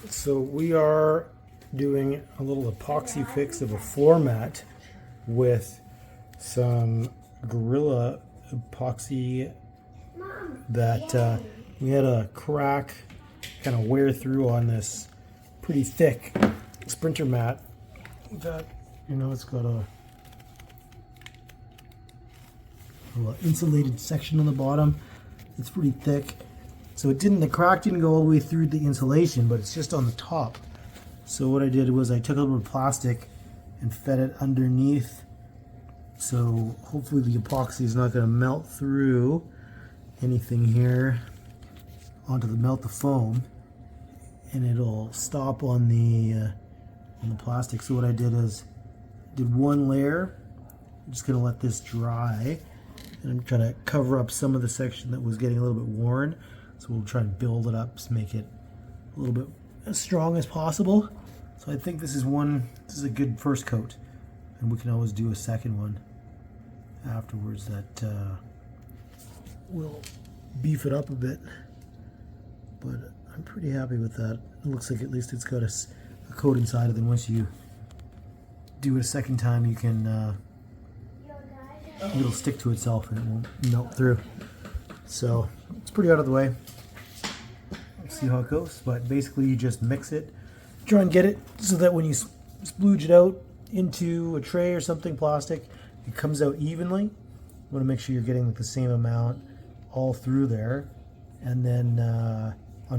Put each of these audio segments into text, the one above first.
So we are doing a little epoxy fix of a floor mat with some Gorilla epoxy that we had a crack kind of wear through on this pretty thick sprinter mat that, you know, it's got a little insulated section on the bottom. It's pretty thick. So the crack didn't go all the way through the insulation, but it's just on the top. So what I did was I took a little plastic and fed it underneath. So hopefully the epoxy is not going to melt through anything here melt the foam, and it'll stop on the plastic. So what I did is did one layer. I'm just going to let this dry, and I'm trying to cover up some of the section that was getting a little bit worn. So we'll try and build it up to make it a little bit as strong as possible. So I think this is a good first coat, and we can always do a second one afterwards that will beef it up a bit. But I'm pretty happy with that. It looks like at least it's got a coat inside of it. Once you do it a second time, you can it'll stick to itself and it won't melt through. So it's pretty out of the way. Let's see how it goes. But basically you just mix it. Try and get it so that when you splooge it out into a tray or something plastic, it comes out evenly. You want to make sure you're getting the same amount all through there. And then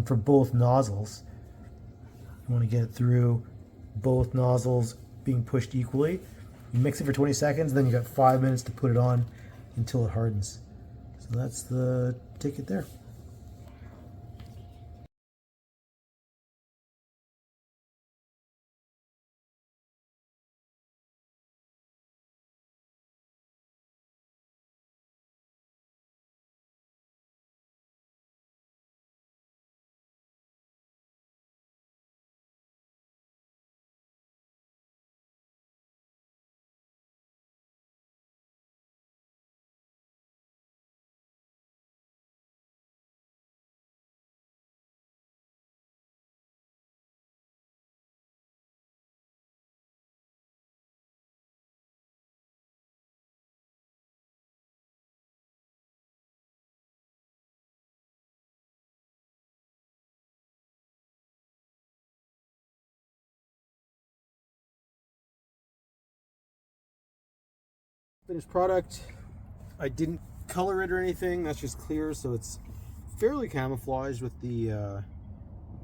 for both nozzles, you want to get it through both nozzles being pushed equally. You mix it for 20 seconds, then you got 5 minutes to put it on until it hardens. So that's the ticket there. Finished product. I didn't color it or anything. That's just clear, so it's fairly camouflaged with the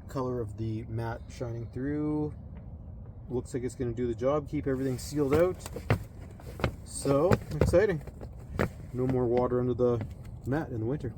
color of the mat shining through. Looks like it's going to do the job, keep everything sealed out. So exciting. No more water under the mat in the winter.